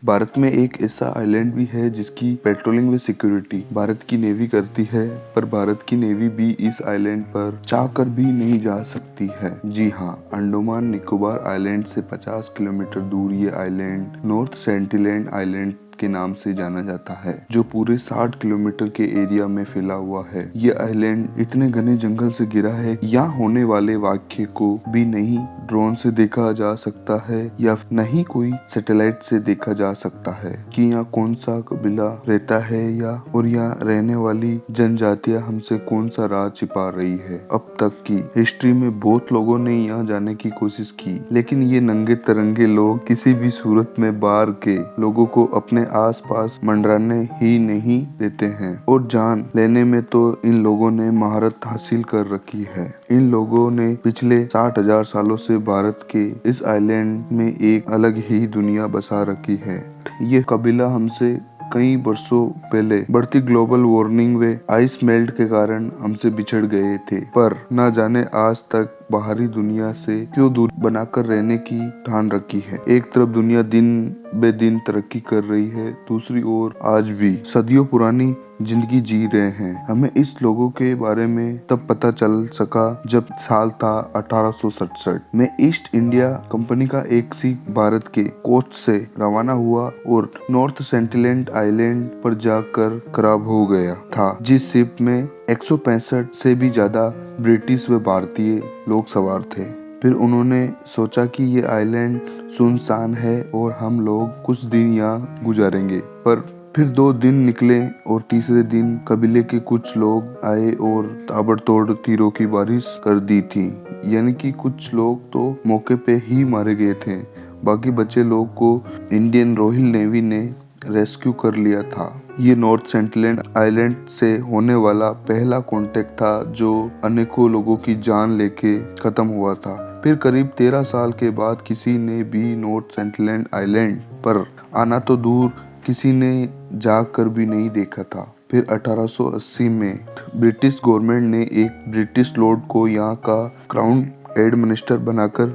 भारत में एक ऐसा आइलैंड भी है जिसकी पेट्रोलिंग व सिक्योरिटी भारत की नेवी करती है, पर भारत की नेवी भी इस आइलैंड पर चाहकर भी नहीं जा सकती है। जी हाँ, अंडमान निकोबार आइलैंड से 50 किलोमीटर दूर ये आइलैंड नॉर्थ सेंटिनल आइलैंड के नाम से जाना जाता है, जो पूरे 60 किलोमीटर के एरिया में फैला हुआ है। ये आइलैंड इतने घने जंगल से घिरा है, यहाँ होने वाले वाक्य को भी नहीं ड्रोन से देखा जा सकता है या नहीं कोई सैटेलाइट से देखा जा सकता है कि यहाँ कौन सा कबीला रहता है या और यहाँ रहने वाली जनजातियां हमसे कौन सा राज छिपा रही है। अब तक की हिस्ट्री में बहुत लोगों ने यहाँ जाने की कोशिश की, लेकिन ये नंगे तरंगे लोग किसी भी सूरत में बाहर के लोगों को अपने आसपास मंडराने ही नहीं देते हैं, और जान लेने में तो इन लोगों ने महारत हासिल कर रखी है। इन लोगों ने पिछले 60,000 सालों से भारत के इस आइलैंड में एक अलग ही दुनिया बसा रखी है। ये कबीला हमसे कई वर्षों पहले बढ़ती ग्लोबल वार्मिंग व आइस मेल्ट के कारण हमसे बिछड़ गए थे, पर न जाने आज तक बाहरी दुनिया से क्यों दूर बनाकर रहने की ठान रखी है। एक तरफ दुनिया दिन बे दिन तरक्की कर रही है, दूसरी ओर आज भी सदियों पुरानी जिंदगी जी रहे हैं। हमें इस लोगों के बारे में तब पता चल सका जब साल था 1867 में ईस्ट इंडिया कंपनी का एक सिख भारत के कोस्ट से रवाना हुआ और नॉर्थ सेंटिनल आइलैंड पर जाकर खराब हो गया था, जिस शिप में 165 से भी ज्यादा ब्रिटिश व भारतीय लोग सवार थे। फिर उन्होंने सोचा कि ये आइलैंड सुनसान है और हम लोग कुछ दिन यहाँ गुजारेंगे, पर फिर 2 दिन निकले और तीसरे दिन कबीले के कुछ लोग आए और ताबड़तोड़ तीरों की बारिश कर दी थी। यानी कि कुछ लोग तो मौके पे ही मारे गए थे, बाकी बचे लोग को इंडियन रॉयल नेवी ने रेस्क्यू कर लिया था। ये नॉर्थ सेंटिनल आइलैंड से होने वाला पहला कांटेक्ट था जो अनेकों लोगों की जान लेके खत्म हुआ था। फिर करीब 13 साल के बाद किसी ने भी नॉर्थ सेंटिनल आइलैंड पर आना तो दूर किसी ने जाकर भी नहीं देखा था। फिर 1880 में ब्रिटिश गवर्नमेंट ने एक ब्रिटिश लॉर्ड को यहाँ का क्राउन एडमिनिस्टर बनाकर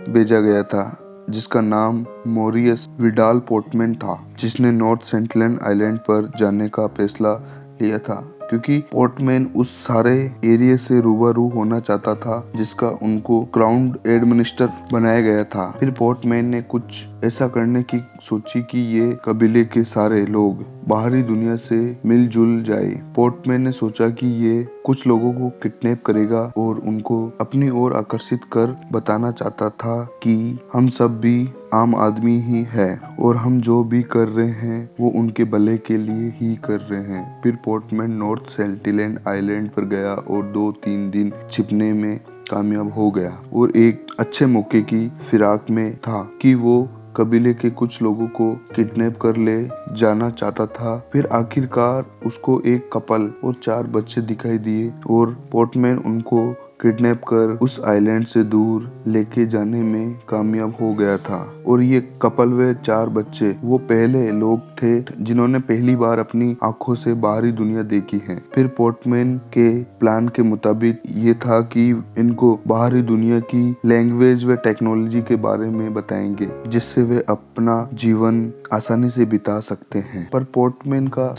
भेजा गया था, जिसका नाम मॉरिस विडाल पोर्टमैन था, जिसने नॉर्थ सेंटिनल आइलैंड पर जाने का फैसला लिया था, क्योंकि पोर्टमैन उस सारे एरिया से रूबरू होना चाहता था जिसका उनको क्राउन एडमिनिस्टर बनाया गया था। फिर पोर्टमैन ने कुछ ऐसा करने की सोची कि ये कबीले के सारे लोग बाहरी दुनिया से मिलजुल जाए। पोर्टमैन ने सोचा कि ये कुछ लोगों को किडनैप करेगा और उनको अपनी ओर आकर्षित कर बताना चाहता था कि हम सब भी आम आदमी ही है और हम जो भी कर रहे हैं वो उनके भले के लिए ही कर रहे हैं। फिर पोर्टमैन नॉर्थ सेंटिनल आइलैंड पर गया और 2-3 दिन छिपने में कामयाब हो गया और एक अच्छे मौके की फिराक में था कि वो कबीले के कुछ लोगों को किडनैप कर ले जाना चाहता था। फिर आखिरकार उसको एक कपल और 4 बच्चे दिखाई दिए और पोर्टमैन उनको किडनैप कर उस आइलैंड से दूर लेके जाने में कामयाब हो गया था। और ये कपल व 4 बच्चे वो पहले लोग थे जिन्होंने पहली बार अपनी आंखों से बाहरी दुनिया देखी है। फिर पोर्टमैन के प्लान के मुताबिक ये था कि इनको बाहरी दुनिया की लैंग्वेज व टेक्नोलॉजी के बारे में बताएंगे, जिससे वे अपना जीवन आसानी से बिता सकते हैं। पर पोर्टमैन का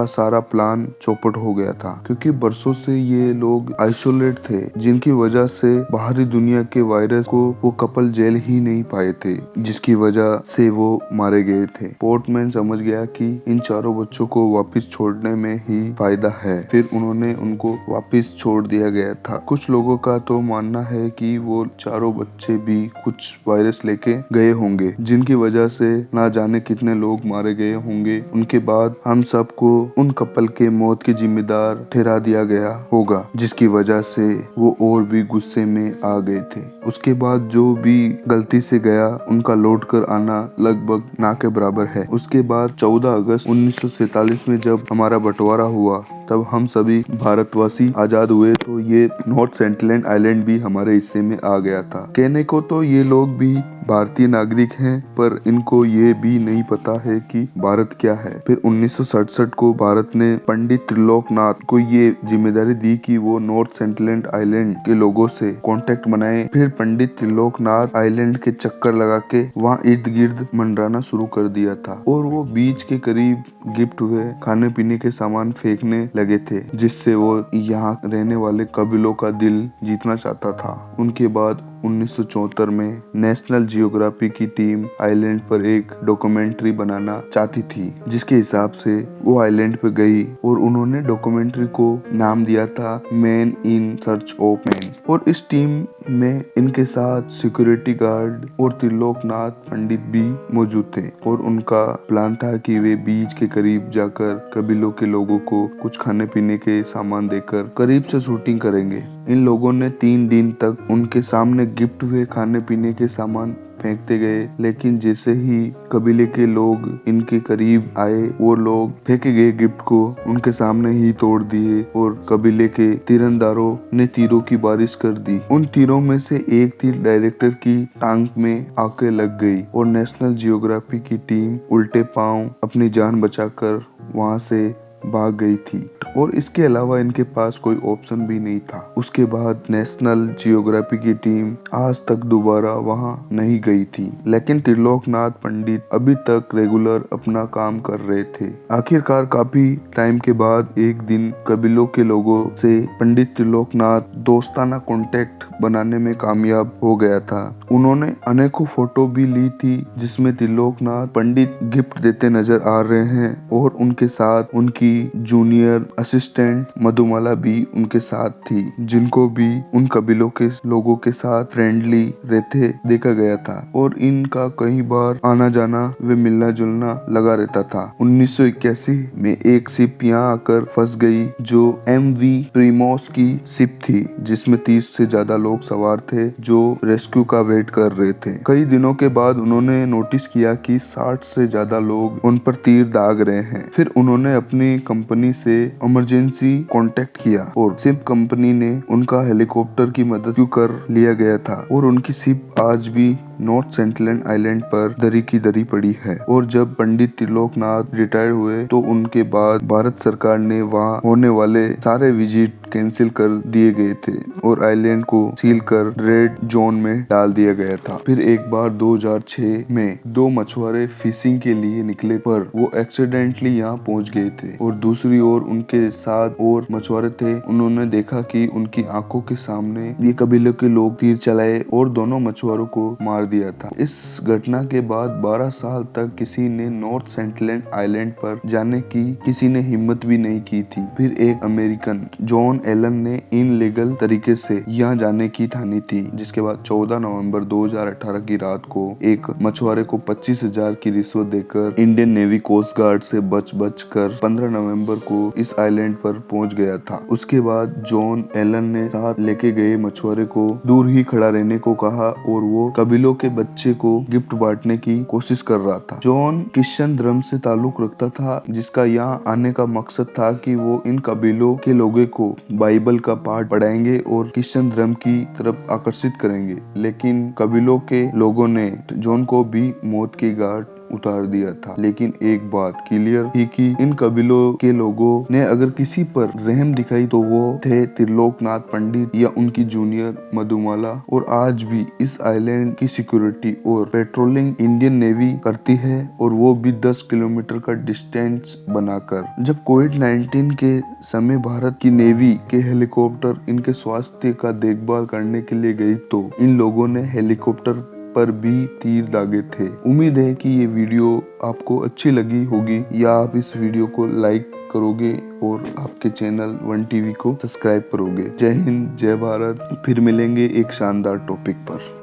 सारा प्लान चौपट हो गया था, क्योंकि बरसों से ये लोग आइसोलेट थे, जिनकी वजह से बाहरी दुनिया के वायरस को वो कपल झेल ही नहीं पाए थे, जिसकी वजह से वो मारे गए थे। पोर्टमैन समझ गया कि इन चारों बच्चों को वापस छोड़ने में ही फायदा है। फिर उन्होंने उनको वापस छोड़ दिया गया था। कुछ लोगों का तो मानना है कि वो चारों बच्चे भी कुछ वायरस लेके गए होंगे, जिनकी वजह से ना जाने कितने लोग मारे गए होंगे। उनके बाद हम सबको उन कपल के मौत के जिम्मेदार ठहरा दिया गया होगा, जिसकी वजह से वो और भी गुस्से में आ गए थे। उसके बाद जो भी गलती से गया उनका लौट कर आना लगभग ना के बराबर है। उसके बाद 14 अगस्त 1947 में जब हमारा बंटवारा हुआ तब हम सभी भारतवासी आजाद हुए तो ये नॉर्थ सेंटलैंड आइलैंड भी हमारे हिस्से में आ गया था। कहने को तो ये लोग भी भारतीय नागरिक हैं, पर इनको ये भी नहीं पता है कि भारत क्या है। फिर 1967 को भारत ने पंडित त्रिलोकनाथ को ये जिम्मेदारी दी कि वो नॉर्थ सेंटलैंड आइलैंड के लोगों से कांटेक्ट बनाए। फिर पंडित त्रिलोकनाथ आइलैंड के चक्कर लगा के वहाँ इर्द गिर्द मंडराना शुरू कर दिया था और वो बीच के करीब गिफ्ट हुए खाने पीने के सामान फेंकने लगे थे, जिससे वो यहाँ रहने वाले कबीलों का दिल जीतना चाहता था। उनके बाद 1974 में नेशनल जियोग्राफी की टीम आइलैंड पर एक डॉक्यूमेंट्री बनाना चाहती थी, जिसके हिसाब से वो आइलैंड पे गई और उन्होंने डॉक्यूमेंट्री को नाम दिया था man in search of man. और इस टीम में इनके साथ सिक्योरिटी गार्ड और त्रिलोकनाथ पंडित भी मौजूद थे और उनका प्लान था कि वे बीच के करीब जाकर कबीलों के लोगों को कुछ खाने पीने के सामान देकर करीब से शूटिंग करेंगे। इन लोगों ने 3 दिन तक उनके सामने गिफ्ट हुए खाने पीने के सामान फेंकते गए, लेकिन जैसे ही कबीले के लोग इनके करीब आए वो लोग फेंके गए गिफ्ट को उनके सामने ही तोड़ दिए और कबीले के तीरंदारों ने तीरों की बारिश कर दी। उन तीरों में से एक तीर डायरेक्टर की टांग में आके लग गई और नेशनल जियोग्राफी की टीम उल्टे पांव अपनी जान बचाकर वहां से भाग गई थी और इसके अलावा इनके पास कोई ऑप्शन भी नहीं था। उसके बाद नेशनल जियोग्राफी की टीम आज तक दोबारा वहां नहीं गई थी, लेकिन त्रिलोकनाथ पंडित अभी तक रेगुलर अपना काम कर रहे थे। आखिरकार काफी टाइम के बाद एक दिन कबीलों के लोगों से पंडित त्रिलोकनाथ दोस्ताना कांटेक्ट बनाने में कामयाब हो गया था। उन्होंने अनेकों फोटो भी ली थी जिसमें त्रिलोकनाथ पंडित गिफ्ट देते नजर आ रहे हैं और उनके साथ उनकी जूनियर असिस्टेंट मधुमाला भी उनके साथ थी, जिनको भी उन कबीलों के लोगों के साथ फ्रेंडली रहते देखा गया था और इनका कई बार आना जाना व मिलना जुलना लगा रहता था। 1981 में एक शिप यहाँ आकर फंस गई जो MV प्रीमोस की शिप थी, जिसमें 30 से ज्यादा लोग सवार थे जो रेस्क्यू का वेट कर रहे थे। कई दिनों के बाद उन्होंने नोटिस किया कि 60 से ज्यादा लोग उन पर तीर दाग रहे हैं। फिर उन्होंने अपनी कंपनी से इमरजेंसी कांटेक्ट किया और शिप कंपनी ने उनका हेलीकॉप्टर की मदद कर लिया गया था और उनकी शिप आज भी नॉर्थ सेंटलैंड आइलैंड पर दरी की दरी पड़ी है। और जब पंडित त्रिलोकनाथ रिटायर हुए तो उनके बाद भारत सरकार ने वहां होने वाले सारे विजिट कैंसिल कर दिए गए थे और आइलैंड को सील कर रेड जोन में डाल दिया गया था। फिर एक बार 2006 में 2 मछुआरे फिशिंग के लिए निकले पर वो एक्सीडेंटली यहाँ पहुँच गए थे और दूसरी ओर उनके साथ और मछुआरे थे। उन्होंने देखा कि उनकी आंखों के सामने ये कबीले के लोग तीर चलाए और दोनों मछुआरों को मार दिया था। इस घटना के बाद 12 साल तक किसी ने नॉर्थ सेंटलैंड आइलैंड पर जाने की किसी ने हिम्मत भी नहीं की थी। फिर एक अमेरिकन जॉन एलन ने इनलीगल तरीके से यहाँ जाने की ठानी थी, जिसके बाद 14 नवंबर 2018 की रात को एक मछुआरे को 25,000 की रिश्वत देकर इंडियन नेवी कोस्ट गार्ड से बच कर 15 नवंबर को इस आइलैंड पर पहुंच गया था। उसके बाद जॉन एलन ने साथ लेके गए मछुआरे को दूर ही खड़ा रहने को कहा और वो कबीलों के बच्चे को गिफ्ट बांटने की कोशिश कर रहा था। जॉन क्रिश्चियन धर्म से ताल्लुक रखता था, जिसका यहाँ आने का मकसद था कि वो इन कबीलों के लोगों को बाइबल का पाठ पढ़ाएंगे और क्रिश्चियन धर्म की तरफ आकर्षित करेंगे। लेकिन कबीलों के लोगों ने जॉन को भी मौत की घाट उतार दिया था। लेकिन एक बात क्लियर थी कि इन कबीलों के लोगों ने अगर किसी पर रहम दिखाई तो वो थे त्रिलोकनाथ पंडित या उनकी जूनियर मधुमाला। और आज भी इस आइलैंड की सिक्योरिटी और पेट्रोलिंग इंडियन नेवी करती है और वो भी 10 किलोमीटर का डिस्टेंस बनाकर। जब कोविड-19 के समय भारत की नेवी के हेलीकॉप्टर इनके स्वास्थ्य का देखभाल करने के लिए गई तो इन लोगों ने हेलीकॉप्टर पर भी तीर दागे थे। उम्मीद है कि ये वीडियो आपको अच्छी लगी होगी या आप इस वीडियो को लाइक करोगे और आपके चैनल 1 टीवी को सब्सक्राइब करोगे। जय हिंद, जय भारत। फिर मिलेंगे एक शानदार टॉपिक पर।